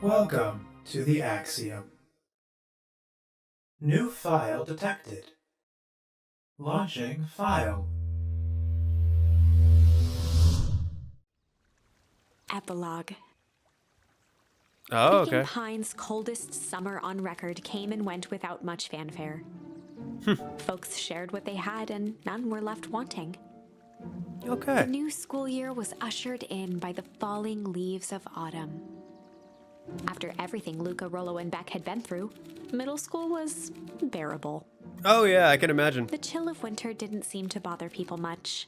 Welcome to the Axiom. New file detected. Launching file. Epilogue. Oh, Beacon okay. Pines' coldest summer on record came and went without much fanfare. Folks shared what they had, and none were left wanting. The Okay. new school year was ushered in by the falling leaves of autumn. After everything Luca, Rollo, and Beck had been through, middle school was bearable. Oh, yeah, I can imagine. The chill of winter didn't seem to bother people much.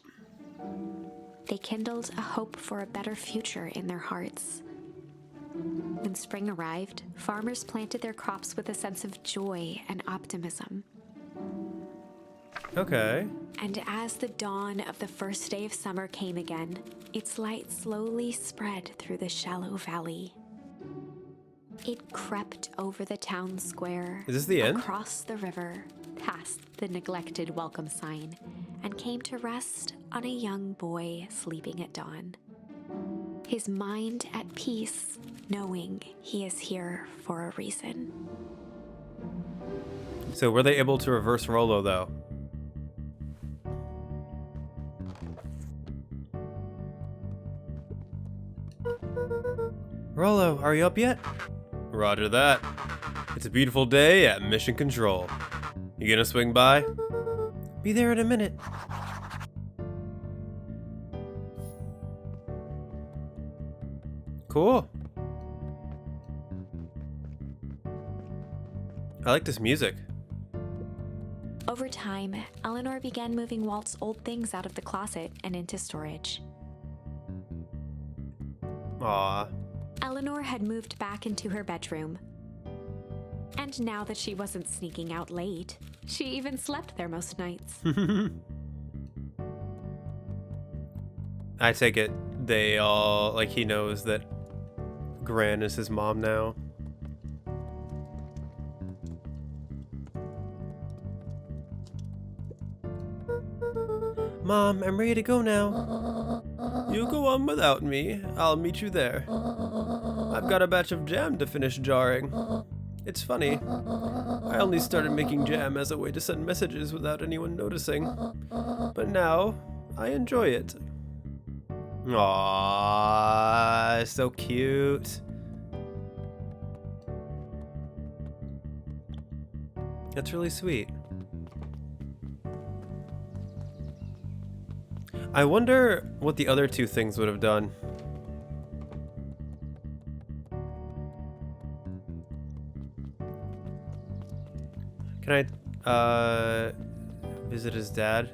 They kindled a hope for a better future in their hearts. When spring arrived, farmers planted their crops with a sense of joy and optimism. Okay. And as the dawn of the first day of summer came again, its light slowly spread through the shallow valley. It crept over the town square, Is this the end? across the river, past the neglected welcome sign, and came to rest on a young boy sleeping at dawn. His mind at peace, knowing he is here for a reason. So were they able to reverse Rollo, though? Rollo, are you up yet? Roger that. It's a beautiful day at Mission Control. You gonna swing by? Be there in a minute. Cool. I like this music. Over time, Eleanor began moving Walt's old things out of the closet and into storage. Aw. Eleanor had moved back into her bedroom. And now that she wasn't sneaking out late, she even slept there most nights. I take it they all, like, he knows that Gran is his mom now. Mom, I'm ready to go now. You go on without me. I'll meet you there. I've got a batch of jam to finish jarring. It's funny. I only started making jam as a way to send messages without anyone noticing. But now, I enjoy it. Aww, so cute. That's really sweet. I wonder what the other two things would have done. Can I, visit his dad?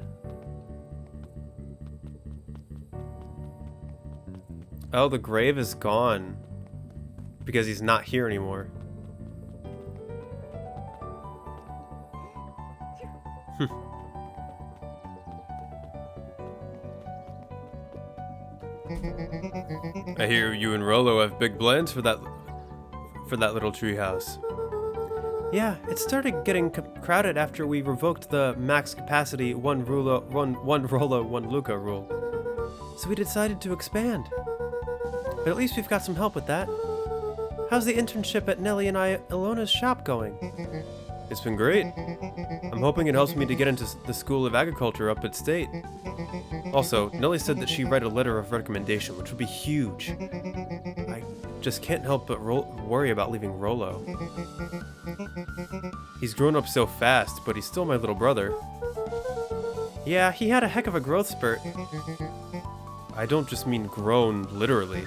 Oh, the grave is gone. Because he's not here anymore. I hear you and Rollo have big plans for that little treehouse. Yeah, it started getting crowded after we revoked the max capacity one Rollo, one Luca rule. So we decided to expand. But at least we've got some help with that. How's the internship at Nellie and Ilona's shop going? It's been great. I'm hoping it helps me to get into the School of Agriculture up at State. Also, Nellie said that she'd write a letter of recommendation, which would be huge. I just can't help but worry about leaving Rollo. He's grown up so fast, but he's still my little brother. Yeah, he had a heck of a growth spurt. I don't just mean grown, literally.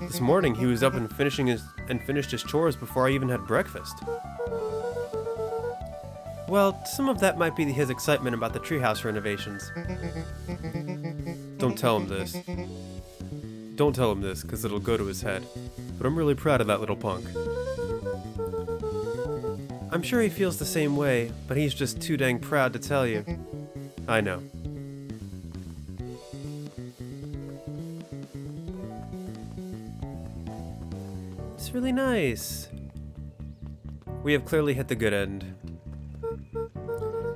This morning, he was up and finished his chores before I even had breakfast. Well, some of that might be his excitement about the treehouse renovations. Don't tell him this. Don't tell him this, because it'll go to his head. But I'm really proud of that little punk. I'm sure he feels the same way, but he's just too dang proud to tell you. I know. It's really nice. We have clearly hit the good end.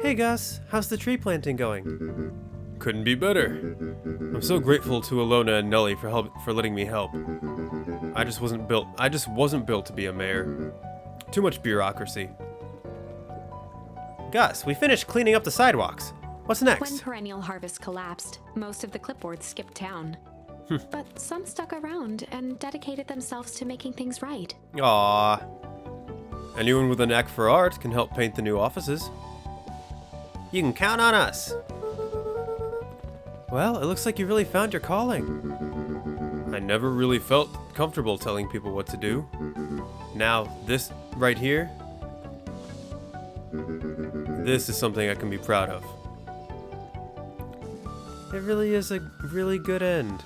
Hey Gus, how's the tree planting going? Couldn't be better. I'm so grateful to Ilona and Nellie for letting me help. I just wasn't built to be a mayor. Too much bureaucracy. Gus, we finished cleaning up the sidewalks. What's When next? Perennial Harvest collapsed, most of the clipboards skipped town. But some stuck around and dedicated themselves to making things right. Aww. Anyone with a knack for art can help paint the new offices. You can count on us. Well, it looks like you really found your calling. I never really felt comfortable telling people what to do. Now, this right here, this is something I can be proud of. It really is a really good end.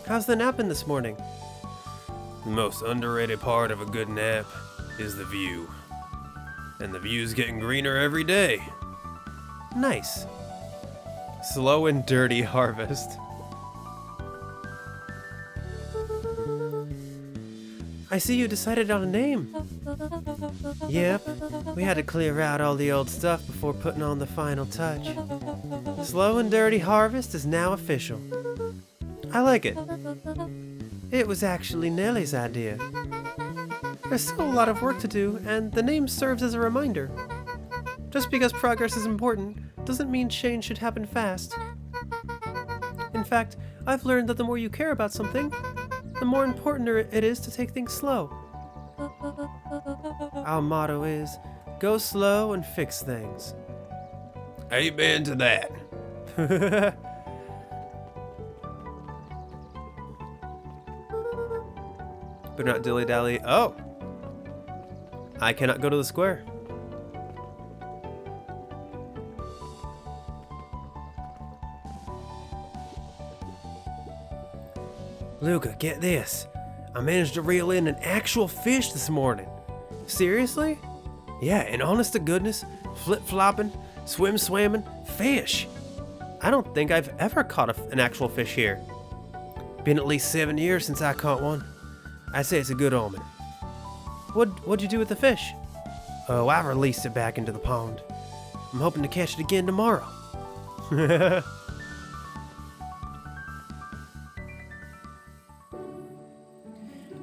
How's the napping this morning? The most underrated part of a good nap is the view. And the view's getting greener every day. Nice. Slow and dirty harvest. I see you decided on a name. Yep, we had to clear out all the old stuff before putting on the final touch. Slow and Dirty Harvest is now official. I like it. It was actually Nelly's idea. There's still a lot of work to do, and the name serves as a reminder. Just because progress is important doesn't mean change should happen fast. In fact, I've learned that the more you care about something, the more important it is to take things slow. Our motto is, go slow and fix things. Amen to that. But not dilly-dally. Oh! I cannot go to the square. Luca, get this. I managed to reel in an actual fish this morning. Seriously? Yeah, and honest to goodness, flip-flopping, swim-swamming, fish. I don't think I've ever caught an actual fish here. Been at least 7 years since I caught one. I'd say it's a good omen. What'd you do with the fish? Oh, I released it back into the pond. I'm hoping to catch it again tomorrow.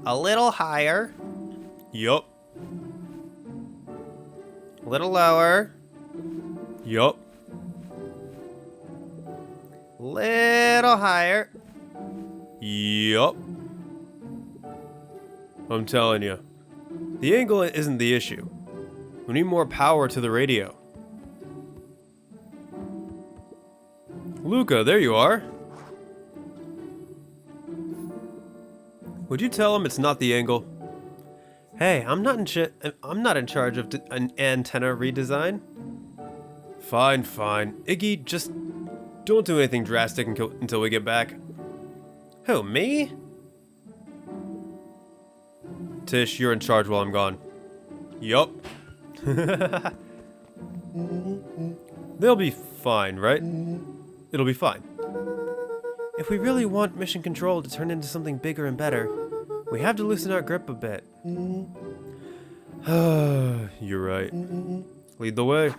A little higher. Yup. A little lower. Yup. Little higher. Yup. I'm telling you, the angle isn't the issue. We need more power to the radio. Luca, there you are. Would you tell him it's not the angle? Hey, I'm not in charge of an antenna redesign. Fine. Iggy, just don't do anything drastic until we get back. Who, me? Tish, you're in charge while I'm gone. Yup. They'll be fine, right? It'll be fine. If we really want Mission Control to turn into something bigger and better, we have to loosen our grip a bit. You're right. Lead the way.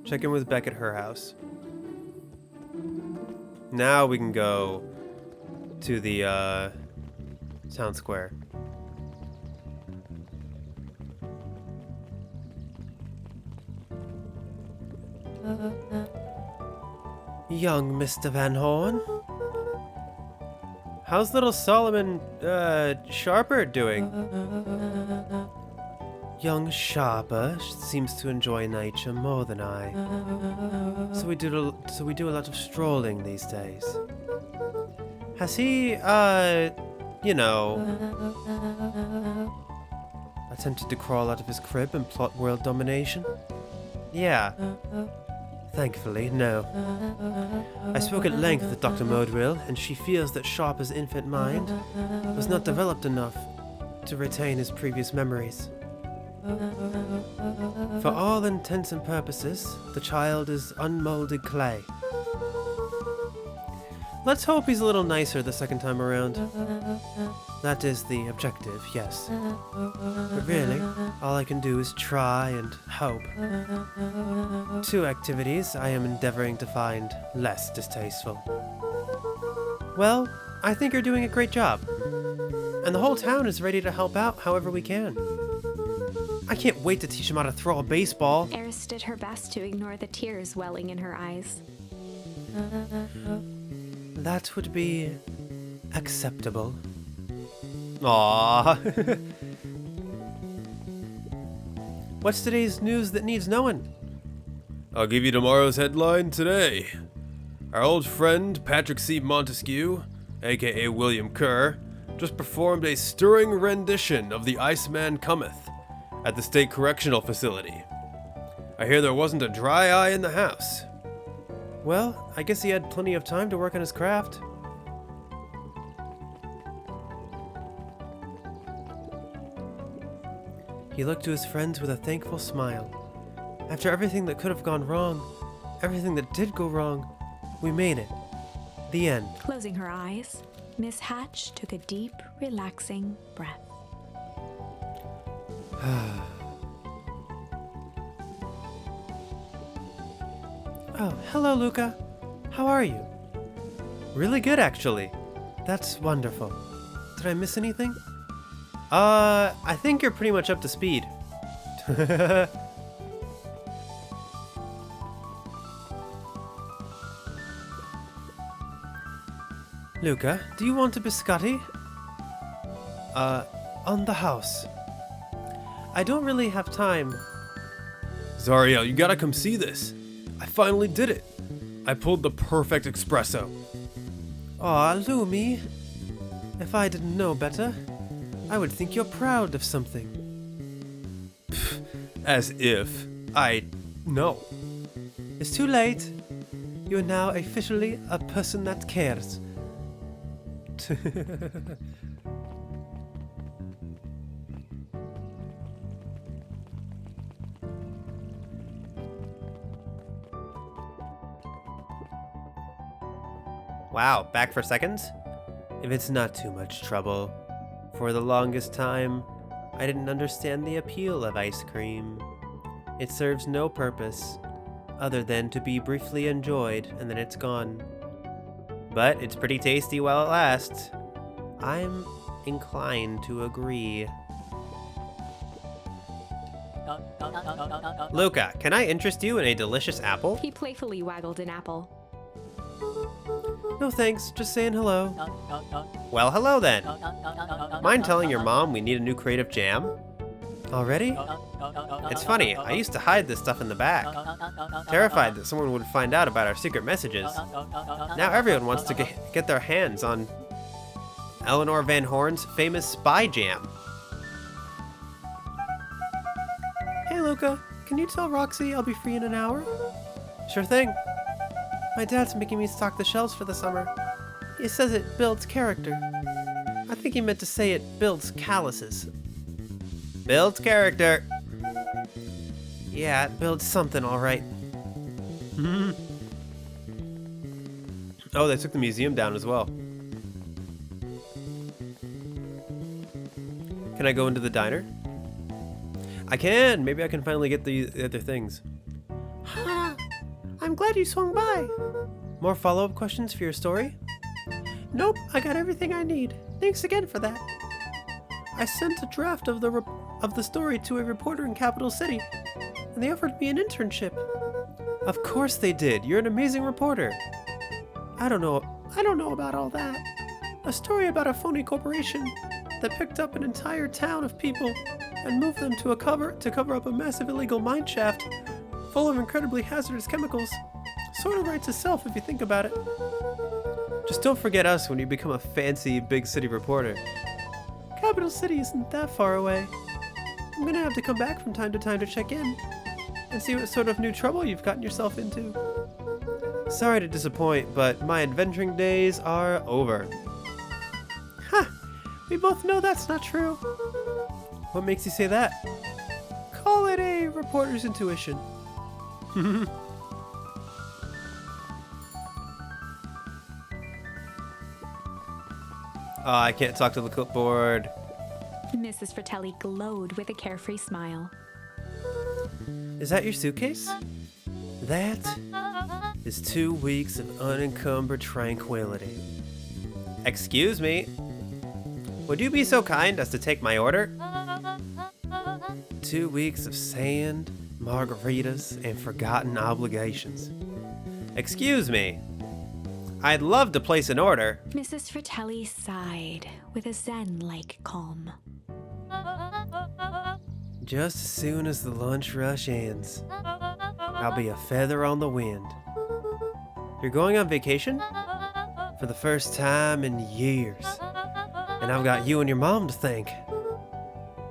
Check in with Beck at her house. Now we can go to the town square. Young Mr. Van Horn? How's little Solomon, Sharper doing? Young Sharper seems to enjoy nature more than I. So we do a lot of strolling these days. Has he, attempted to crawl out of his crib and plot world domination? Yeah. Thankfully, no. I spoke at length with Dr. Modrill, and she feels that Sharper's infant mind was not developed enough to retain his previous memories. For all intents and purposes, the child is unmolded clay. Let's hope he's a little nicer the second time around. That is the objective, yes. But really, all I can do is try and hope. 2 activities I am endeavoring to find less distasteful. Well, I think you're doing a great job. And the whole town is ready to help out however we can. I can't wait to teach him how to throw a baseball. Eris did her best to ignore the tears welling in her eyes. That would be acceptable. Aww. What's today's news that needs knowing? I'll give you tomorrow's headline today. Our old friend Patrick C. Montesquieu, aka William Kerr, just performed a stirring rendition of The Iceman Cometh at the State Correctional Facility. I hear there wasn't a dry eye in the house. Well, I guess he had plenty of time to work on his craft. He looked to his friends with a thankful smile. After everything that could have gone wrong, everything that did go wrong, we made it. The end. Closing her eyes, Miss Hatch took a deep, relaxing breath. Oh, hello, Luca. How are you? Really good, actually. That's wonderful. Did I miss anything? I think you're pretty much up to speed. Luca, do you want a biscotti? On the house. I don't really have time. Zariel, you gotta come see this. I finally did it. I pulled the perfect espresso. Aw, Lumi. If I didn't know better, I would think you're proud of something. Pfft, as if I know. It's too late. You're now officially a person that cares. Wow, back for seconds? If it's not too much trouble. For the longest time, I didn't understand the appeal of ice cream. It serves no purpose, other than to be briefly enjoyed and then it's gone. But it's pretty tasty while it lasts. I'm inclined to agree. Luca, can I interest you in a delicious apple? He playfully waggled an apple. No thanks, just saying hello. Well, hello then. Mind telling your mom we need a new crate of jam? Already? It's funny, I used to hide this stuff in the back. Terrified that someone would find out about our secret messages. Now everyone wants to get their hands on Eleanor Van Horn's famous spy jam. Hey Luca, can you tell Roxy I'll be free in an hour? Sure thing. My dad's making me stock the shelves for the summer. He says it builds character. I think he meant to say it builds calluses. Builds character. Yeah, it builds something, all right. Oh, they took the museum down as well. Can I go into the diner? I can! Maybe I can finally get the other things. I'm glad you swung by. More follow-up questions for your story? Nope, I got everything I need. Thanks again for that. I sent a draft of the story to a reporter in Capital City, and they offered me an internship. Of course they did. You're an amazing reporter. I don't know about all that. A story about a phony corporation that picked up an entire town of people and moved them to cover up a massive illegal mine shaft full of incredibly hazardous chemicals. Sort of writes itself if you think about it. Just don't forget us when you become a fancy big city reporter. Capital City isn't that far away. I'm gonna have to come back from time to time to check in and see what sort of new trouble you've gotten yourself into. Sorry to disappoint, but my adventuring days are over. Ha! We both know that's not true. What makes you say that? Call it a reporter's intuition. Oh, I can't talk to the clipboard. Mrs. Fratelli glowed with a carefree smile. Is that your suitcase? That is 2 weeks of unencumbered tranquility. Excuse me. Would you be so kind as to take my order? 2 weeks of sand, margaritas, and forgotten obligations. Excuse me. I'd love to place an order. Mrs. Fratelli sighed with a zen-like calm. Just as soon as the lunch rush ends, I'll be a feather on the wind. You're going on vacation? For the first time in years. And I've got you and your mom to thank.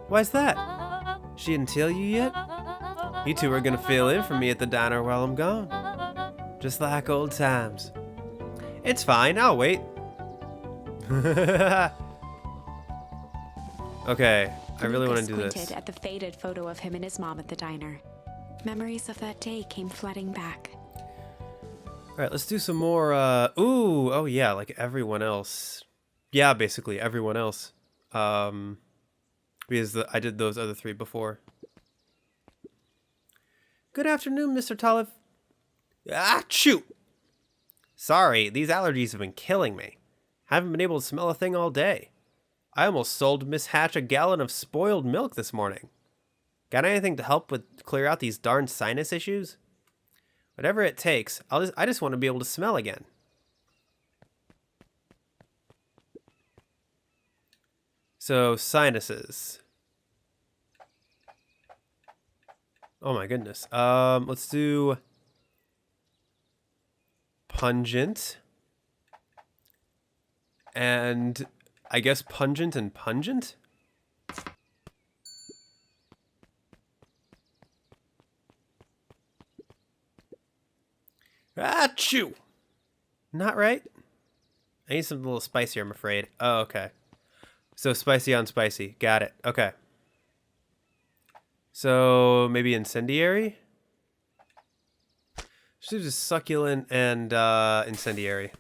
Why's that? She didn't tell you yet? You two are gonna fill in for me at the diner while I'm gone. Just like old times. It's fine, I'll wait. Okay, I really want to do this. Squinted at the faded photo of him and his mom at the diner. Memories of that day came flooding back. Alright, let's do some more, oh yeah, like everyone else. Yeah, basically, everyone else. Because I did those other 3 before. Good afternoon, Mr. Tolive. Ah, shoot! Sorry, these allergies have been killing me. Haven't been able to smell a thing all day. I almost sold Miss Hatch a gallon of spoiled milk this morning. Got anything to help with clear out these darn sinus issues? Whatever it takes, I just want to be able to smell again. So, sinuses. Oh my goodness. Let's do pungent. And I guess pungent and pungent? Achoo! Not right? I need something a little spicier, I'm afraid. Oh, okay. So spicy on spicy. Got it. Okay. So maybe incendiary? Should just succulent and incendiary.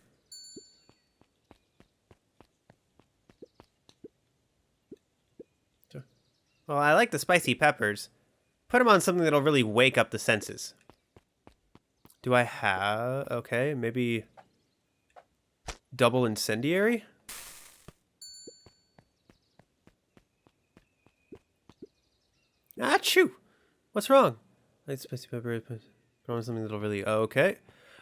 Well, I like the spicy peppers. Put them on something that'll really wake up the senses. Do I have... Okay, maybe... double incendiary? Achoo! What's wrong? Light spicy pepper. Put on something that'll really... Okay.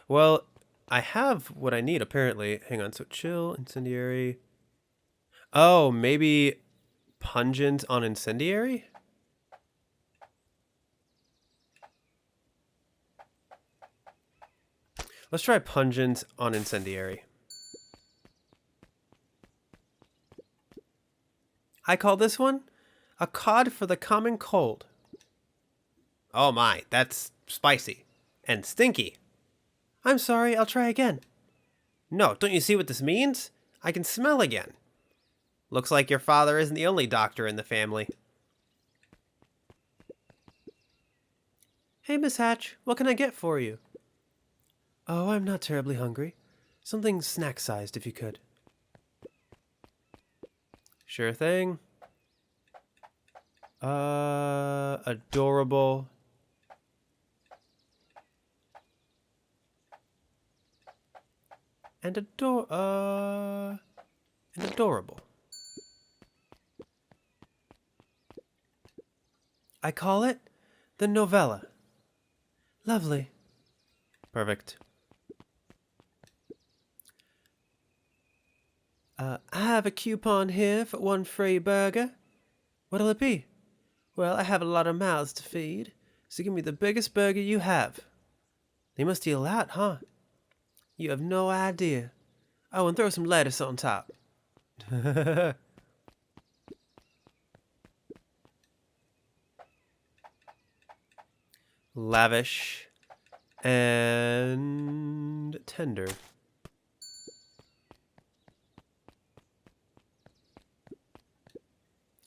Well, I have what I need, apparently. Hang on. So, chill, incendiary... Oh, maybe... pungent on incendiary? Let's try pungent on incendiary. I call this one a cod for the common cold. Oh my, that's spicy and stinky. I'm sorry, I'll try again. No, don't you see what this means? I can smell again. Looks like your father isn't the only doctor in the family. Hey, Miss Hatch, what can I get for you? Oh, I'm not terribly hungry. Something snack-sized, if you could. Sure thing. Adorable. And adorable. I call it the novella. Lovely. Perfect. I have a coupon here for 1 free burger. What'll it be? Well, I have a lot of mouths to feed, so give me the biggest burger you have. They must eat a lot, huh? You have no idea. Oh, and throw some lettuce on top. Lavish and tender.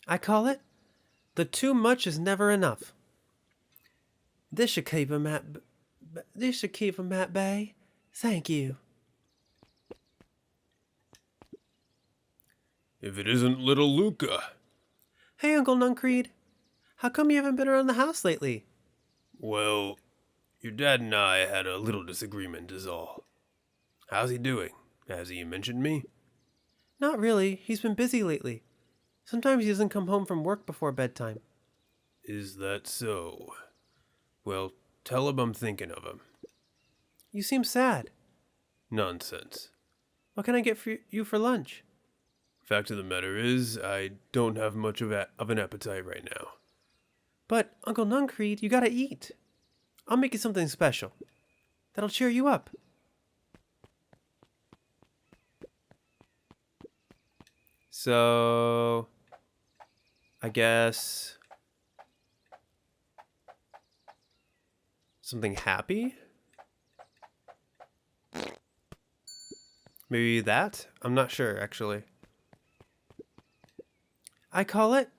I call it the too much is never enough. This should keep him at bay. Thank you. If it isn't little Luca. Hey, Uncle Nuncreed. How come you haven't been around the house lately? Well, your dad and I had a little disagreement is all. How's he doing? Has he mentioned me? Not really. He's been busy lately. Sometimes he doesn't come home from work before bedtime. Is that so? Well, tell him I'm thinking of him. You seem sad. Nonsense. What can I get for you for lunch? Fact of the matter is, I don't have much of an appetite right now. But, Uncle Nuncreed, you gotta eat. I'll make you something special. That'll cheer you up. So, I guess something happy? Maybe that? I'm not sure, actually. I call it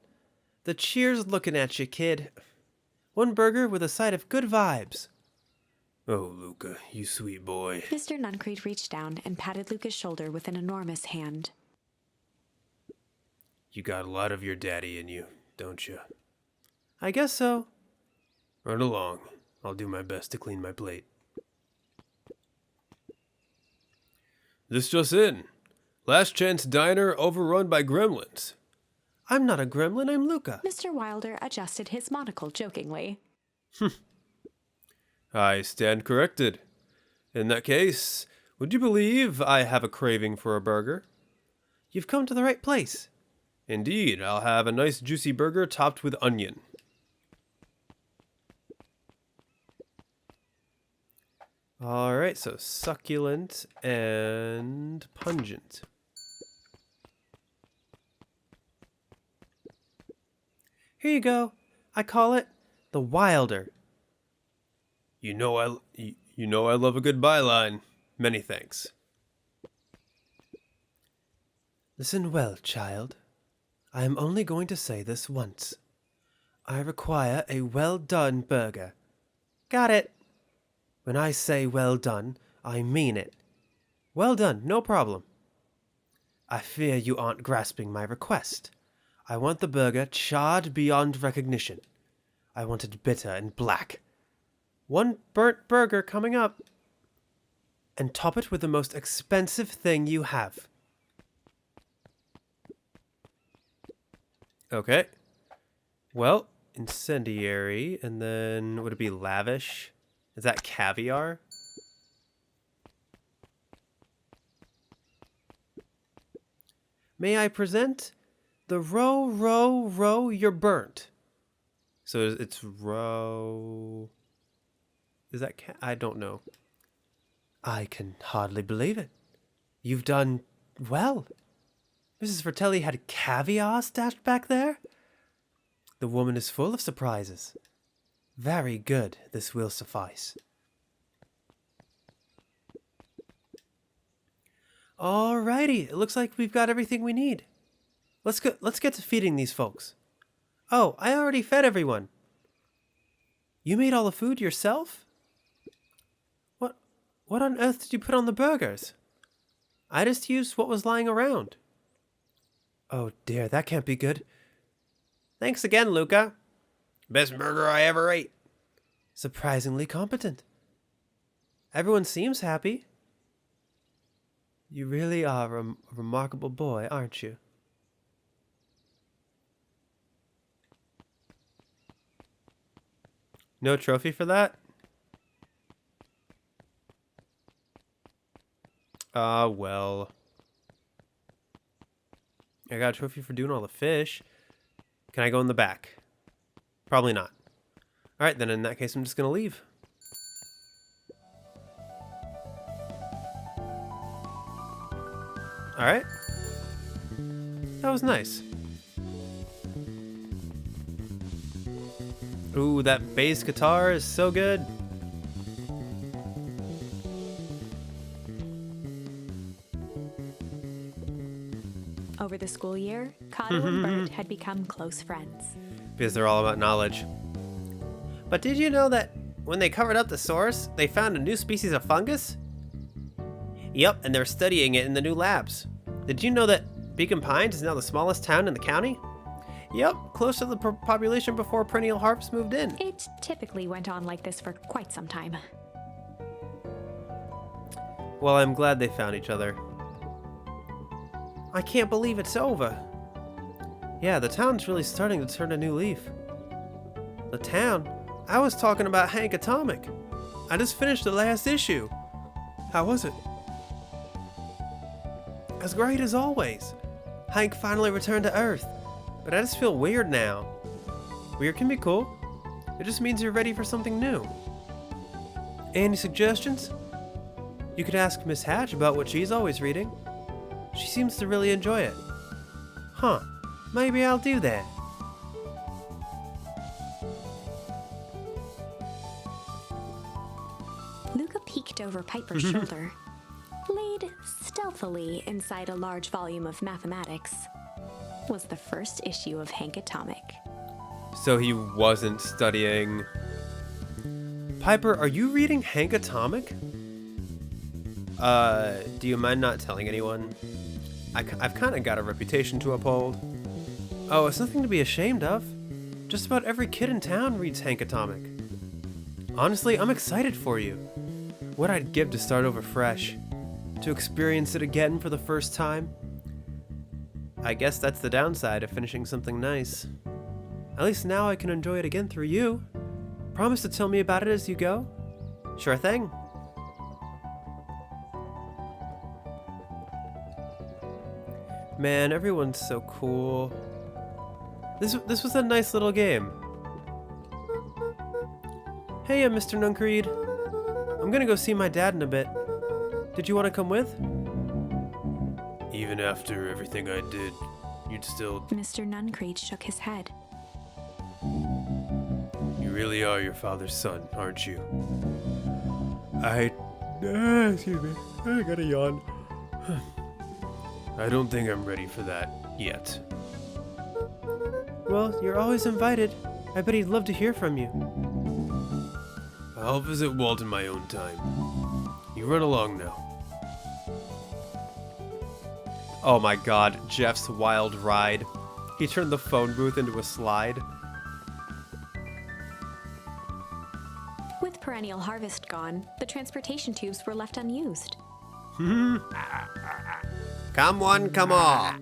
the cheers looking at you, kid. One burger with a side of good vibes. Oh, Luca, you sweet boy. Mr. Nuncreed reached down and patted Luca's shoulder with an enormous hand. You got a lot of your daddy in you, don't you? I guess so. Run along. I'll do my best to clean my plate. This just in. Last Chance Diner overrun by gremlins. I'm not a gremlin, I'm Luca. Mr. Wilder adjusted his monocle jokingly. I stand corrected. In that case, would you believe I have a craving for a burger? You've come to the right place. Indeed, I'll have a nice juicy burger topped with onion. Alright, so succulent and pungent. Here you go. I call it the Wilder. You know I love a good byline. Many thanks. Listen well, child. I am only going to say this once. I require a well-done burger. Got it. When I say well done, I mean it. Well done, no problem. I fear you aren't grasping my request. I want the burger charred beyond recognition. I want it bitter and black. One burnt burger coming up. And top it with the most expensive thing you have. Okay. Well, incendiary, and then would it be lavish? Is that caviar? May I present the row, you're burnt. So it's row. Is that I don't know. I can hardly believe it. You've done well. Mrs. Fratelli had caviar stashed back there? The woman is full of surprises. Very good, this will suffice. Alrighty, it looks like we've got everything we need. Let's get to feeding these folks. Oh, I already fed everyone. You made all the food yourself? What on earth did you put on the burgers? I just used what was lying around. Oh dear, that can't be good. Thanks again, Luca. Best burger I ever ate. Surprisingly competent. Everyone seems happy. You really are a remarkable boy, aren't you? No trophy for that? Well. I got a trophy for doing all the fish. Can I go in the back? Probably not. Alright, then in that case, I'm just gonna leave. Alright. That was nice. Ooh, that bass guitar is so good. Over the school year, Cotto and Bert had become close friends. Because they're all about knowledge. But did you know that when they covered up the source, they found a new species of fungus? Yep, and they're studying it in the new labs. Did you know that Beacon Pines is now the smallest town in the county? Yep, close to the population before Perennial Harvest moved in. It typically went on like this for quite some time. Well, I'm glad they found each other. I can't believe it's over. Yeah, the town's really starting to turn a new leaf. The town? I was talking about Hank Atomic. I just finished the last issue. How was it? As great as always. Hank finally returned to Earth, but I just feel weird now. Weird can be cool. It just means you're ready for something new. Any suggestions? You could ask Miss Hatch about what she's always reading. She seems to really enjoy it. Huh, maybe I'll do that. Luca peeked over Piper's shoulder, laid stealthily inside a large volume of mathematics, was the first issue of Hank Atomic. So he wasn't studying. Piper, are you reading Hank Atomic? Do you mind not telling anyone? I've kind of got a reputation to uphold. Oh, it's nothing to be ashamed of. Just about every kid in town reads Hank Atomic. Honestly, I'm excited for you. What I'd give to start over fresh. To experience it again for the first time. I guess that's the downside of finishing something nice. At least now I can enjoy it again through you. Promise to tell me about it as you go? Sure thing. Man, everyone's so cool. This was a nice little game. Hey, Mr. Nuncreed. I'm gonna go see my dad in a bit. Did you want to come with? Even after everything I did, you'd still... Mr. Nuncreed shook his head. You really are your father's son, aren't you? Excuse me. I gotta yawn. I don't think I'm ready for that yet. Well, you're always invited. I bet he'd love to hear from you. I'll visit Walt in my own time. You run along now. Oh my god, Jeff's wild ride. He turned the phone booth into a slide. With perennial harvest gone, the transportation tubes were left unused. Come one, come all.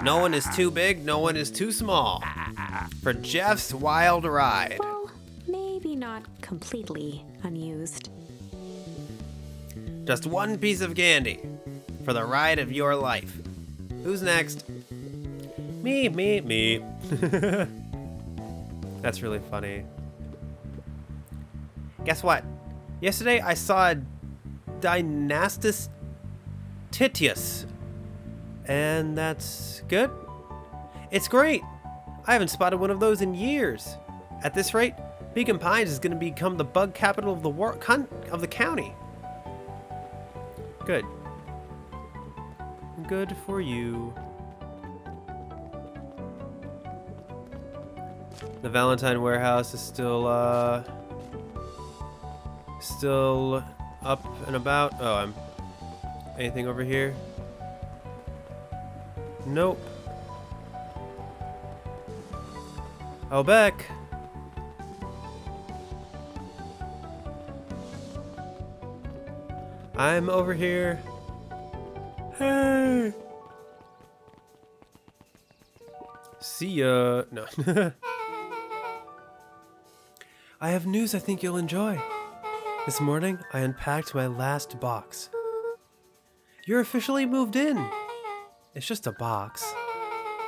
No one is too big, no one is too small. For Jeff's wild ride. Well, maybe not completely unused. Just one piece of candy for the ride of your life. Who's next? Me. That's really funny. Guess what? Yesterday I saw a Dynastus Titius. And that's good? It's great. I haven't spotted one of those in years. At this rate, Beacon Pines is going to become the bug capital of the county. Good. Good for you. The Valentine warehouse is still up and about. Oh, anything over here? Nope. Oh, Beck. I'm over here. Hey. See ya. No. I have news I think you'll enjoy. This morning, I unpacked my last box. You're officially moved in. It's just a box.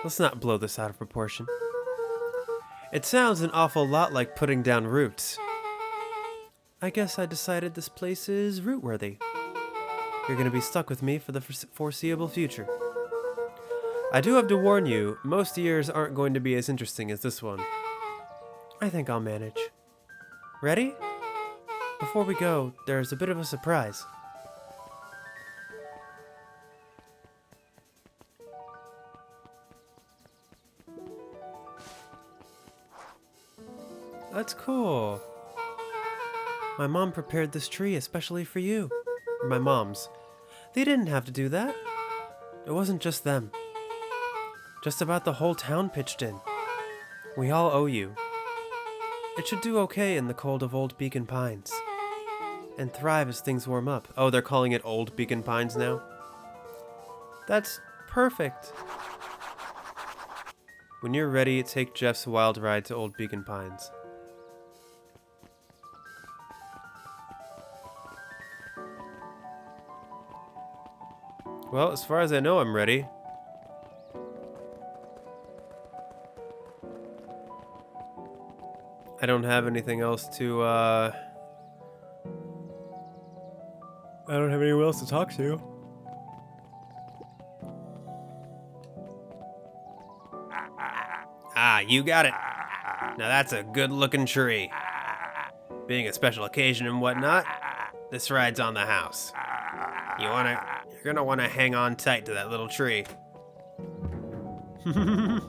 Let's not blow this out of proportion. It sounds an awful lot like putting down roots. I guess I decided this place is root-worthy. You're gonna be stuck with me for the foreseeable future. I do have to warn you, most years aren't going to be as interesting as this one. I think I'll manage. Ready? Before we go, there's a bit of a surprise. That's cool. My mom prepared this tree especially for you. Or my mom's. They didn't have to do that. It wasn't just them. Just about the whole town pitched in. We all owe you. It should do okay in the cold of Old Beacon Pines. And thrive as things warm up. Oh, they're calling it Old Beacon Pines now? That's perfect. When you're ready, take Jeff's wild ride to Old Beacon Pines. Well, as far as I know, I'm ready. I don't have anything else to, I don't have anyone else to talk to. Ah, you got it. Now that's a good-looking tree. Being a special occasion and whatnot, this ride's on the house. You're gonna wanna hang on tight to that little tree. I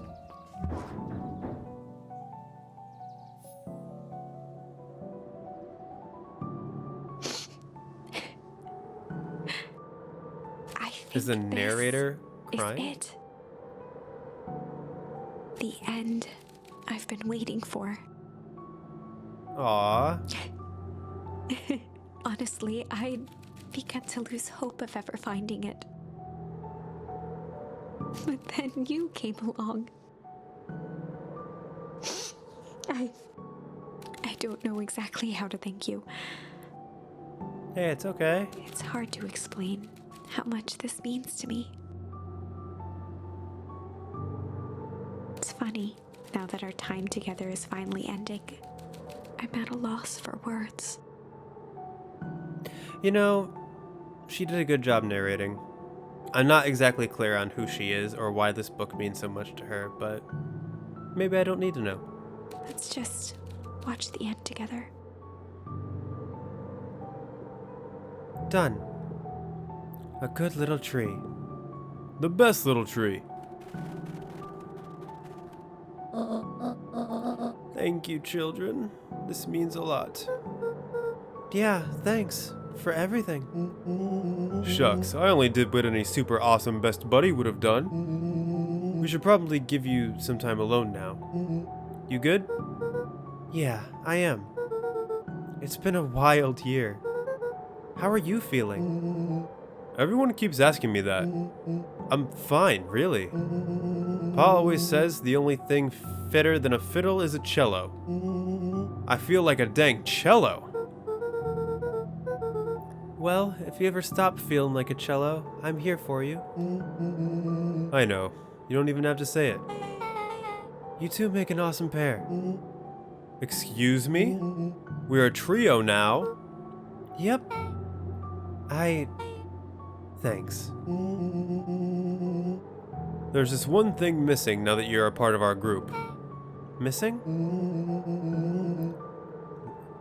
Is the think this narrator is crying? it. The end I've been waiting for. Aww. Honestly, I began to lose hope of ever finding it. But then you came along. I don't know exactly how to thank you. Hey, it's okay. It's hard to explain how much this means to me. It's funny, now that our time together is finally ending, I'm at a loss for words. You know, she did a good job narrating. I'm not exactly clear on who she is or why this book means so much to her, but maybe I don't need to know. Let's just watch the end together. Done. A good little tree. The best little tree. Thank you, children. This means a lot. Yeah, thanks for everything. Shucks, I only did what any super awesome best buddy would have done. We should probably give you some time alone now. You good? Yeah, I am. It's been a wild year. How are you feeling? Everyone keeps asking me that. I'm fine, really. Pa always says the only thing fitter than a fiddle is a cello. I feel like a dang cello. Well, if you ever stop feeling like a cello, I'm here for you. I know. You don't even have to say it. You two make an awesome pair. Excuse me? We're a trio now. Yep. Thanks. There's just one thing missing now that you're a part of our group. Missing?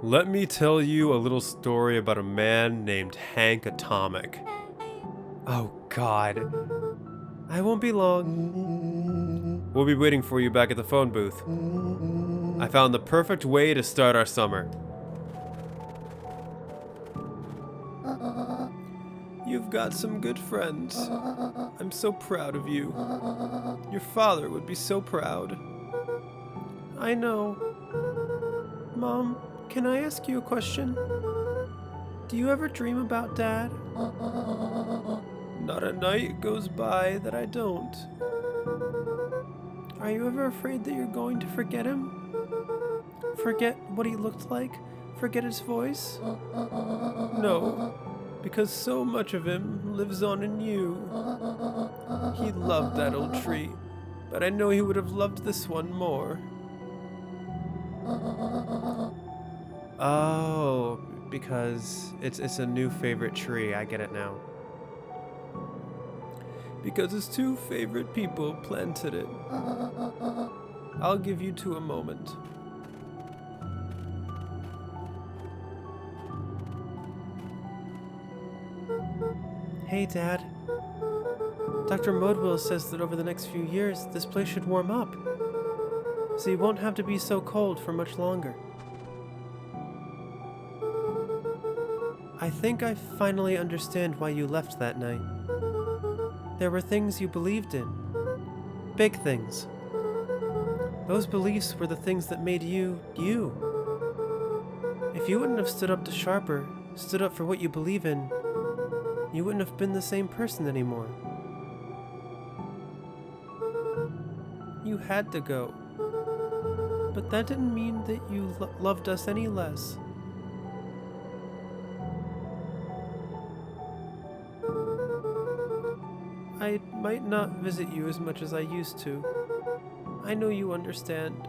Let me tell you a little story about a man named Hank Atomic. Oh, God. I won't be long. We'll be waiting for you back at the phone booth. I found the perfect way to start our summer. You've got some good friends. I'm so proud of you. Your father would be so proud. I know. Mom, can I ask you a question? Do you ever dream about Dad? Not a night goes by that I don't. Are you ever afraid that you're going to forget him? Forget what he looked like? Forget his voice? No, because so much of him lives on in you. He loved that old tree, but I know he would have loved this one more. Oh, because it's a new favorite tree. I get it now. Because his two favorite people planted it. I'll give you two a moment. Hey, Dad. Dr. Modwell says that over the next few years, this place should warm up. So you won't have to be so cold for much longer. I think I finally understand why you left that night. There were things you believed in. Big things. Those beliefs were the things that made you, you. If you wouldn't have stood up to Sharper, stood up for what you believe in, you wouldn't have been the same person anymore. had to go. But that didn't mean that you loved us any less. I might not visit you as much as I used to. I know you understand.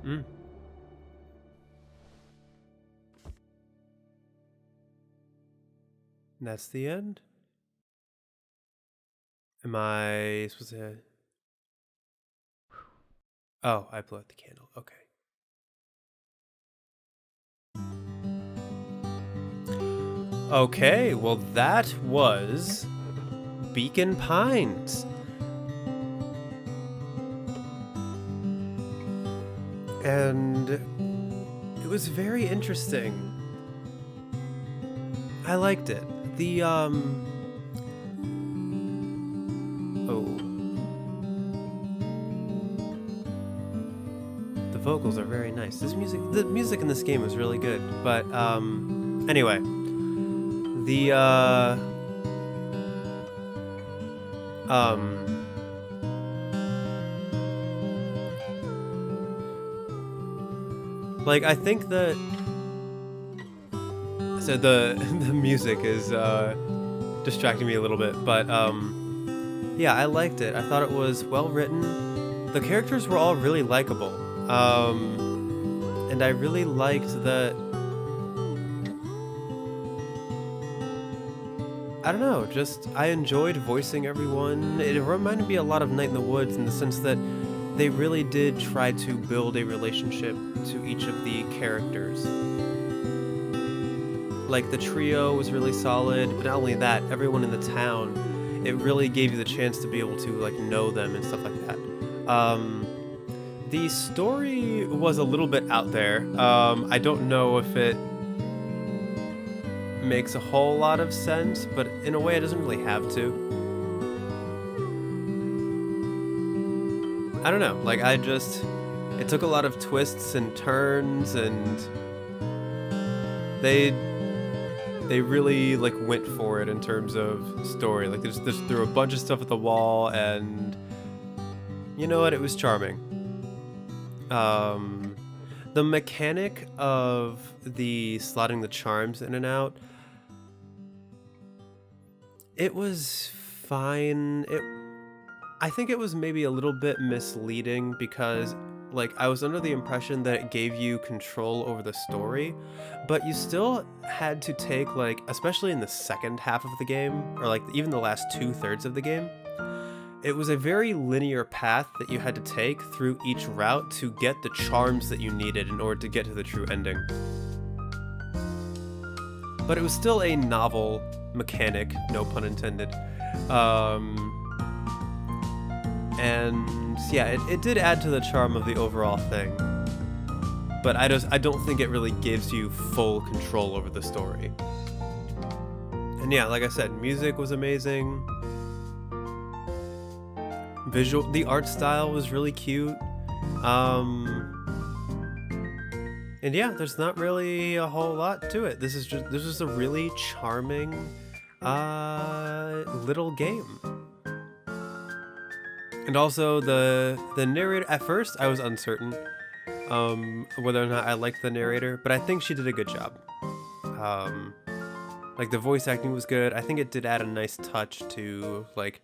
Mm. And that's the end? Am I supposed to... Oh, I blew out the candle. Okay. Okay, well that was Beacon Pines. And it was very interesting. I liked it. The oh, the vocals are very nice. The music in this game is really good. But anyway, the like I think that so the music is distracting me a little bit, but yeah, I liked it. I thought it was well written. The characters were all really likable, and I really liked that. I don't know, just I enjoyed voicing everyone. It reminded me a lot of Night in the Woods in the sense that they really did try to build a relationship to each of the characters. Like, the trio was really solid, but not only that, everyone in the town, it really gave you the chance to be able to, like, know them and stuff like that. The story was a little bit out there. I don't know if it makes a whole lot of sense, but in a way it doesn't really have to. I don't know, like, it took a lot of twists and turns, and they really, like, went for it in terms of story. Like, they just threw a bunch of stuff at the wall, and you know what, it was charming. The mechanic of the slotting the charms in and out, it was fine. I think it was maybe a little bit misleading because, like, I was under the impression that it gave you control over the story, but you still had to take, like, especially in the second half of the game, or like even the last 2/3 of the game, it was a very linear path that you had to take through each route to get the charms that you needed in order to get to the true ending. But it was still a novel mechanic, no pun intended. And yeah, it did add to the charm of the overall thing. But I don't think it really gives you full control over the story. And yeah, like I said, music was amazing. The art style was really cute. And yeah, there's not really a whole lot to it. This is a really charming little game. And also the narrator, at first I was uncertain whether or not I liked the narrator, but I think she did a good job. Like, the voice acting was good. I think it did add a nice touch to, like,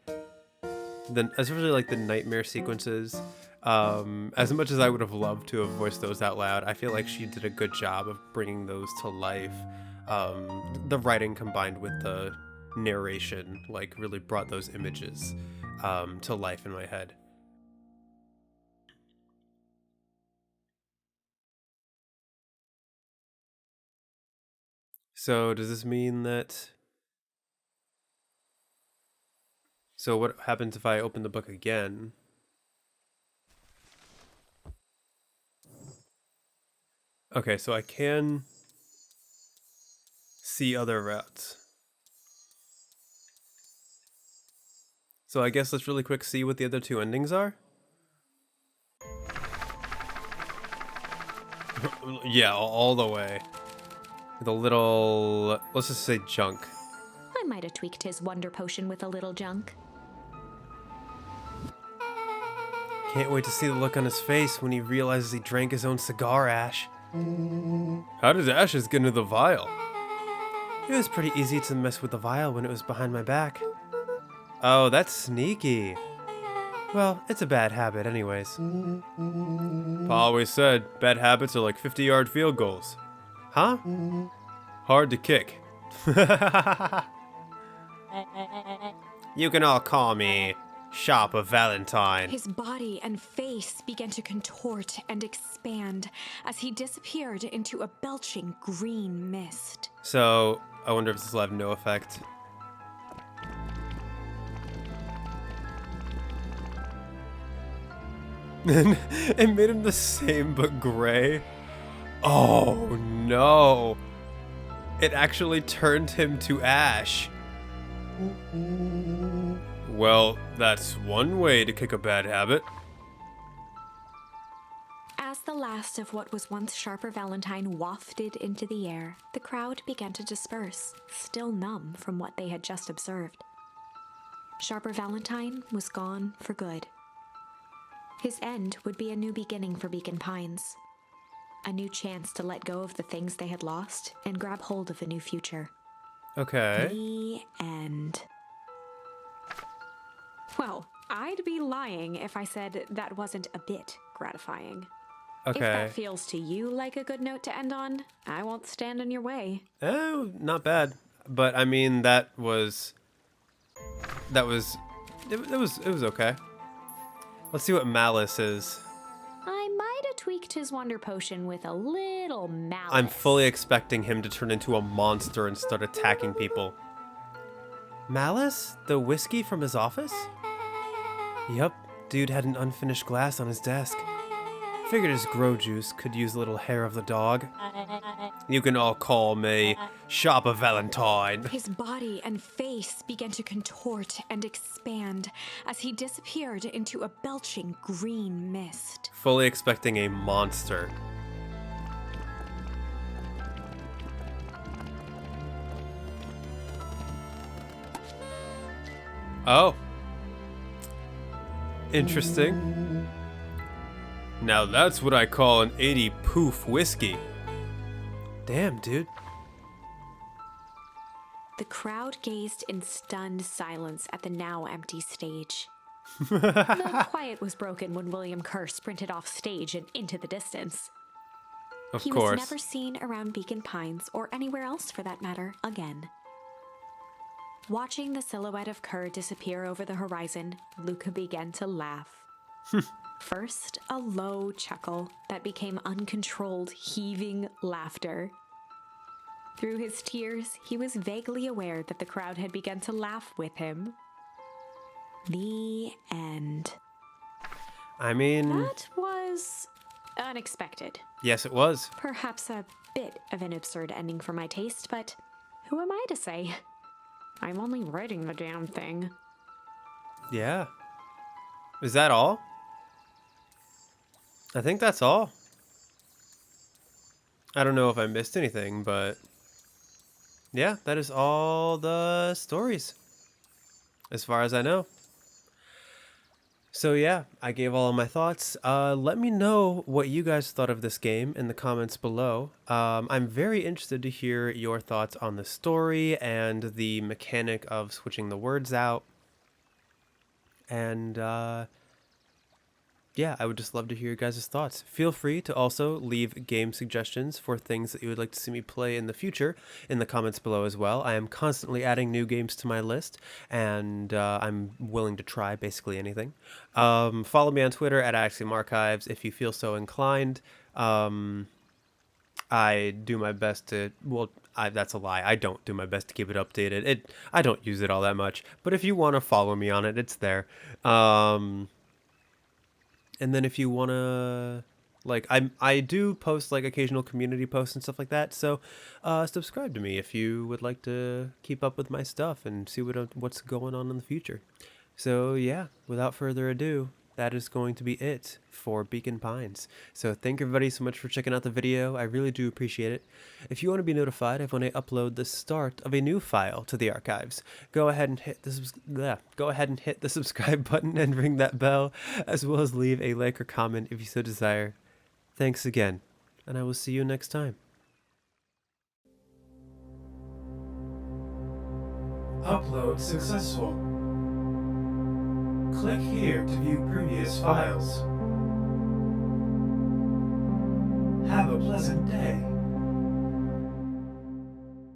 especially like the nightmare sequences. As much as I would have loved to have voiced those out loud, I feel like she did a good job of bringing those to life. The writing combined with the narration, like, really brought those images to life in my head. So does this mean that... So what happens if I open the book again? Okay, so I can see other routes. So I guess let's really quick see what the other two endings are. Yeah, all the way. The little, let's just say junk. I might have tweaked his wonder potion with a little junk. Can't wait to see the look on his face when he realizes he drank his own cigar ash. How did ashes get into the vial? It was pretty easy to mess with the vial when it was behind my back. Oh, that's sneaky. Well, it's a bad habit anyways. Pa always said bad habits are like 50-yard field goals. Huh? Hard to kick. You can all call me Sharper Valentine. His body and face began to contort and expand as he disappeared into a belching green mist. So, I wonder if this will have no effect. It made him the same but gray. Oh no. It actually turned him to ash. Well, that's one way to kick a bad habit. As the last of what was once Sharper Valentine wafted into the air, the crowd began to disperse, still numb from what they had just observed. Sharper Valentine was gone for good. His end would be a new beginning for Beacon Pines. A new chance to let go of the things they had lost and grab hold of a new future. Okay. The end. Well, I'd be lying if I said that wasn't a bit gratifying. If Okay. that feels to you like a good note to end on, I won't stand in your way. Oh, not bad. But I mean, it was okay. Let's see what malice is. I might have tweaked his wonder potion with a little malice. I'm fully expecting him to turn into a monster and start attacking people. Malice? The whiskey from his office? Yup, dude had an unfinished glass on his desk. Figured his grow juice could use a little hair of the dog. You can all call me Sharper Valentine. His body and face began to contort and expand as he disappeared into a belching green mist. Fully expecting a monster. Oh. Interesting. Now that's what I call an 80 proof whiskey. Damn, dude. The crowd gazed in stunned silence at the now empty stage. Oh, The quiet was broken when William Kerr sprinted off stage and into the distance. Of He course. was never seen around Beacon Pines, or anywhere else for that matter, again. Watching the silhouette of Kerr disappear over the horizon, Luca began to laugh. First, a low chuckle that became uncontrolled, heaving laughter. Through his tears, he was vaguely aware that the crowd had begun to laugh with him. The end. I mean, That was unexpected. yes, it was. Perhaps a bit of an absurd ending for my taste, but who am I to say? I'm only writing the damn thing. Yeah. Is that all? I think that's all. I don't know if I missed anything, but yeah, that is all the stories, as far as I know. So yeah, I gave all of my thoughts. Let me know what you guys thought of this game in the comments below. I'm very interested to hear your thoughts on the story and the mechanic of switching the words out. And yeah, I would just love to hear your guys' thoughts. Feel free to also leave game suggestions for things that you would like to see me play in the future in the comments below as well. I am constantly adding new games to my list, and I'm willing to try basically anything. Follow me on Twitter at Axiom Archives if you feel so inclined. I do my best to, well, that's a lie. I don't do my best to keep it updated. I don't use it all that much, but if you want to follow me on it, it's there. And then if you want to, like, I do post, like, occasional community posts and stuff like that. So subscribe to me if you would like to keep up with my stuff and see what's going on in the future. So yeah, without further ado, that is going to be it for Beacon Pines. So thank everybody so much for checking out the video. I really do appreciate it. If you want to be notified of when I upload the start of a new file to the archives, go ahead and hit the subscribe button and ring that bell, as well as leave a like or comment if you so desire. Thanks again, and I will see you next time. Upload successful. Click here to view previous files. Have a pleasant day.